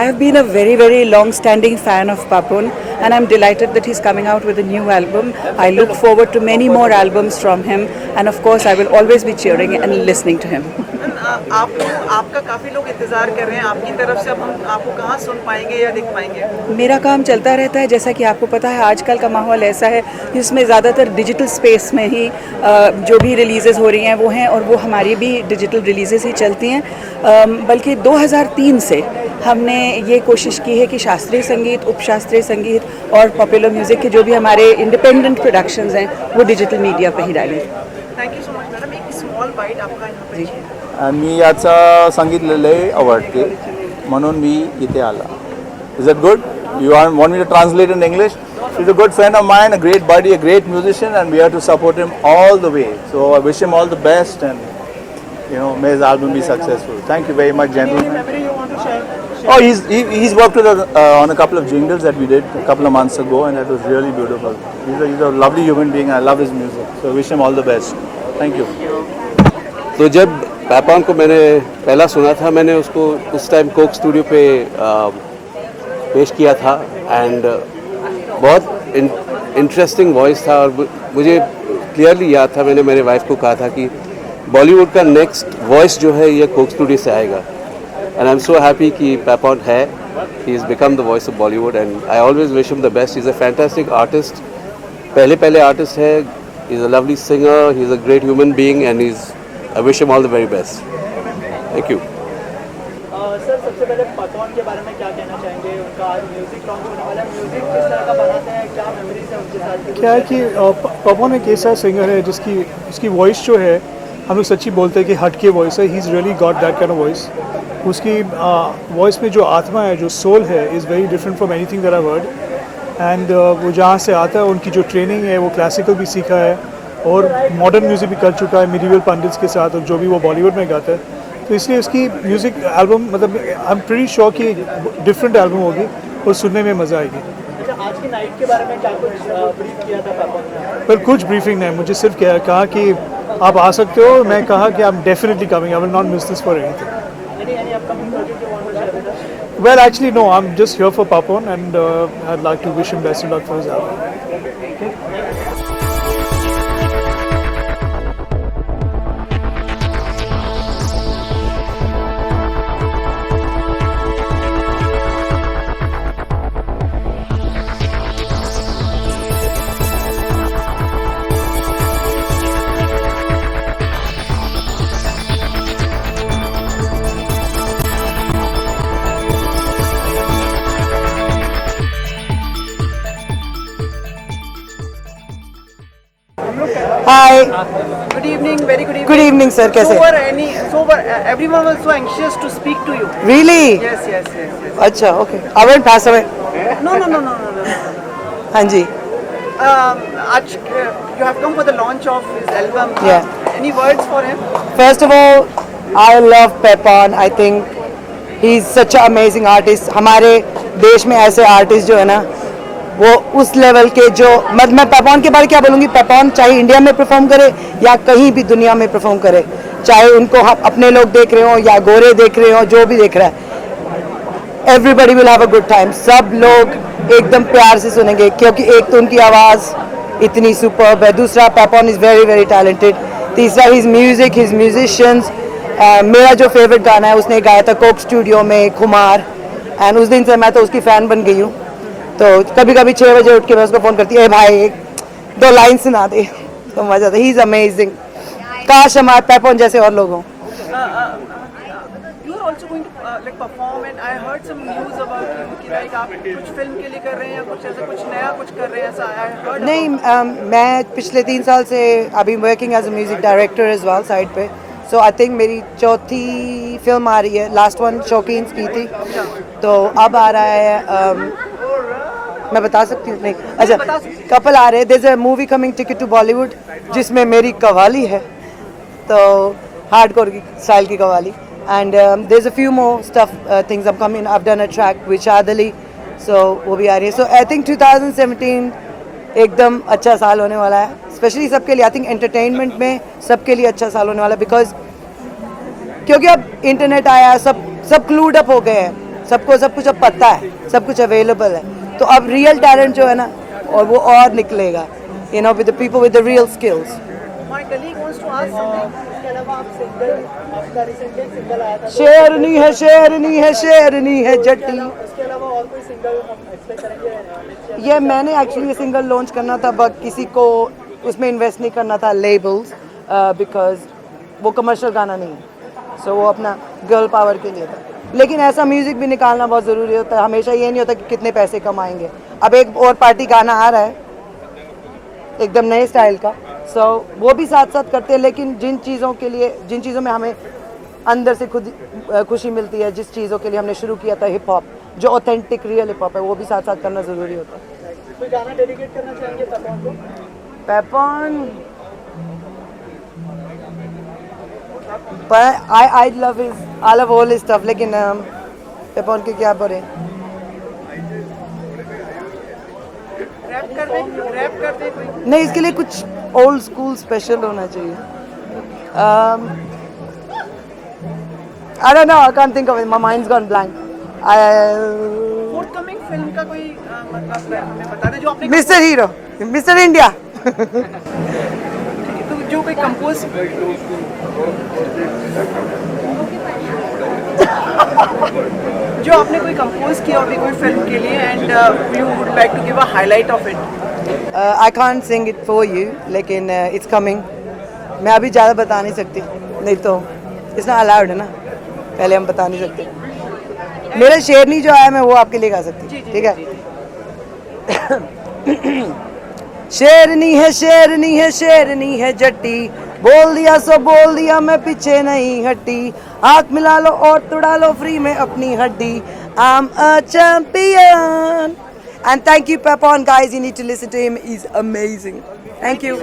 I have been a very, very long-standing fan of Papun, and I'm delighted that he's coming out with a new album. I look forward to many more albums from him, and of course, I will always be cheering and listening to him. आपको आपका काफ़ी लोग इंतज़ार कर रहे हैं आपकी तरफ से, अब हम आपको कहाँ सुन पाएंगे या देख पाएंगे? मेरा काम चलता रहता है, जैसा कि आपको पता है आजकल का माहौल ऐसा है जिसमें ज़्यादातर डिजिटल स्पेस में ही जो भी रिलीज़ेस हो रही हैं वो हैं, और वो हमारी भी डिजिटल रिलीज़ेस ही चलती हैं। बल्कि 2003 से हमने ये कोशिश की है कि शास्त्रीय संगीत, उपशास्त्रीय संगीत और पॉपुलर म्यूज़िक के जो भी हमारे इंडिपेंडेंट प्रोडक्शंस हैं वो डिजिटल मीडिया पे ही डालें। Thank you so much madam. एक स्मॉल बाईट आपका यहाँ पे. मी याचं संगीत लय आवडते म्हणून मी इथे आला. Is it good? You want me to translate in English? He's a good friend of mine, a great buddy, a great musician, and we have to support him all the way. So I wish him all the best, and may his album be successful. Thank you very much, gentlemen. Memory you want to share? Oh, he's worked with us on a couple of jingles that we did a couple of months ago, and that was really beautiful. He's a lovely human being. I love his music, so I wish him all the best. Thank you. तो जब पैपॉन को मैंने पहला सुना था, मैंने उसको उस टाइम कोक स्टूडियो पे पेश किया था, एंड बहुत इंटरेस्टिंग वॉइस था, और मुझे क्लियरली याद था, मैंने मेरे वाइफ को कहा था कि बॉलीवुड का नेक्स्ट वॉइस जो है ये कोक स्टूडियो से आएगा, and I am so happy कि पैपॉन है, he is become the voice of Bollywood, and I always wish him the best. He is a fantastic artist, पहले आर्टिस्ट है, he is a lovely singer, he is a great human being, and I wish him all the very best. Thank you. Sir, सबसे पहले पपॉन के बारे में क्या कहना चाहेंगे? उनका आज म्यूजिक लॉन्च होने वाला है, म्यूजिक किस तरह का बनाते हैं, क्या मेमोरीज है उनके साथ? क्या है कि पपॉन एक ऐसा सिंगर है उसकी वॉइस जो है, हम लोग सच्ची बोलते हैं कि हट के वॉइस है. He is really got that kind of voice. उसकी वॉइस में जो आत्मा है, जो सोल है, is very different from anything that I heard. And वो जहाँ से आता है, उनकी जो ट्रेनिंग है वो क्लासिकल भी सीखा है और मॉडर्न म्यूज़िक भी कर चुका है मिडीवल पंडित्स के साथ, और जो भी वो बॉलीवुड में गाता है. तो इसलिए उसकी म्यूज़िक एल्बम, मतलब आई एम प्रीटी श्योर कि डिफरेंट एल्बम होगी और सुनने में मज़ा आएगी. अच्छा, आज की नाइट के बारे में क्या कुछ ब्रीफ किया था पपॉन ने? पर कुछ ब्रीफिंग नहीं, मुझे सिर्फ कहा कि आप आ सकते हो. मैं कहा कि I am definitely coming, I will not miss this for anything. Any upcoming project you want to share with us? Well, actually, no, I'm just here for Papon, and I'd like to wish him best of luck for his album. Hi. Good evening, very good evening. Good evening, sir. कैसे? Everyone was so anxious to speak to you. Really? Yes. अच्छा, okay. I won't pass away. No. हाँ जी. आज you have come for the launch of his album. Yeah. Any words for him? First of all, I love Pepon. I think he's such an amazing artist. हमारे देश में ऐसे artist जो है ना, वो उस लेवल के जो मैं पेपॉन के बारे में क्या बोलूँगी. पेपॉन चाहे इंडिया में परफॉर्म करे या कहीं भी दुनिया में परफॉर्म करे, चाहे उनको अपने लोग देख रहे हो या गोरे देख रहे हो, जो भी देख रहा है, everybody will have a good time. सब लोग एकदम प्यार से सुनेंगे, क्योंकि एक तो उनकी आवाज़ इतनी सुपर्ब है, दूसरा Papon is very very talented, तीसरा हिज म्यूज़िक, हिज म्यूजिशियंस. मेरा जो फेवरेट गाना है उसने गाया था कोक स्टूडियो में, खुमार, एंड उस दिन से मैं तो उसकी फ़ैन बन गई हूँ. तो कभी 6 बजे उठ के मैं उसको फ़ोन करती है, भाई एक 2 लाइन सुना दे, तो मज़ा आता है. He is amazing. काश हमारे पेपॉन जैसे और लोग हों. You are also going to perform, and I heard some news about you कि like आप कुछ फिल्म के लिए कर रहे हैं या कुछ ऐसा, कुछ नया कुछ कर रहे हैं, ऐसा I heard. नहीं, मैं पिछले 3 साल से अभी working as a music director as well side पे. सो आई थिंक मेरी 4थी फिल्म आ रही है. लास्ट वन शौकीन्स की थी, तो अब आ रहा है, मैं बता सकती हूँ? नहीं, अच्छा, कपल आ रहे हैं. There is a movie coming, ticket to Bollywood, जिसमें मेरी कव्वाली है, तो हार्डकोर की स्टाइल की qawwali. And there is a few more stuff things are coming. I have done a track with Shaad Ali, सो वो भी आ रही है. सो आई थिंक 2017 एकदम अच्छा साल होने वाला है, स्पेशली सबके लिए. आई थिंक एंटरटेनमेंट में सबके लिए अच्छा साल होने वाला है, बिकॉज क्योंकि अब इंटरनेट आया, सब क्लूड अप हो गए हैं, सबको सब कुछ अब पता है, सब कुछ अवेलेबल है, तो अब रियल टैलेंट जो है ना, और वो और निकलेगा, you know, with the people with the real skills. My colleague wants to ask something. इसके अलावा आप सिंगल, आपका रिसेंटली सिंगल आया था, शेरनी है, शेरनी है, शेरनी है जट्टी। इसके अलावा और कोई सिंगल हम एक्सपेक्ट करेंगे next year? ये मैंने एक्चुअली ये सिंगल लॉन्च करना था, बट किसी को उसमें इन्वेस्ट नहीं करना था, लेबल्स, बिकॉज वो कमर्शियल गाना नहीं है, सो वो अपना गर्ल पावर के लिए था। लेकिन ऐसा म्यूज़िक भी निकालना बहुत ज़रूरी होता है, हमेशा ये नहीं होता कि कितने पैसे कमाएंगे। अब एक और पार्टी गाना आ रहा है एकदम नए स्टाइल का, सो वो भी साथ साथ करते हैं, लेकिन जिन चीज़ों में हमें अंदर से खुद खुशी मिलती है, जिस चीज़ों के लिए हमने शुरू किया था, हिप हॉप, जो ऑथेंटिक रियल हिप हॉप है, वो भी साथ साथ करना ज़रूरी होता है। कोई गाना डेडिकेट करना चाहेंगे पेपॉन को? पेपॉन, पर I love all his stuff, लेकिन पेपॉन के क्या बोले, रैप कर दे कोई। नहीं, इसके लिए कुछ ओल्ड स्कूल स्पेशल होना चाहिए। I don't know, I can't think of it, my mind's gone blank. Forthcoming film का कोई मतलब हमें बता दें जो आपने मिस्टर हीरो, मिस्टर इंडिया। तो जो कोई कंपोज जो आपने कोई कंपोज किया होगी कोई फिल्म के लिए, and you would like to give a highlight of it. I can't sing it for you, लेकिन it's coming. मैं अभी ज़्यादा बता नहीं सकती, नहीं तो it's not allowed है ना, पहले हम बता नहीं सकते। मेरा शेरनी जो आया मैं वो आपके लिए गा सकती, ठीक है? शेरनी है, शेरनी है, शेरनी है जट्टी, बोल दिया सो बोल दिया, मैं पीछे नहीं हटी, हाथ मिला लो और तुड़ा लो फ्री में अपनी हड्डी, I'm a champion. And thank you Pepon guys, you need to listen to him, he's amazing. Thank you.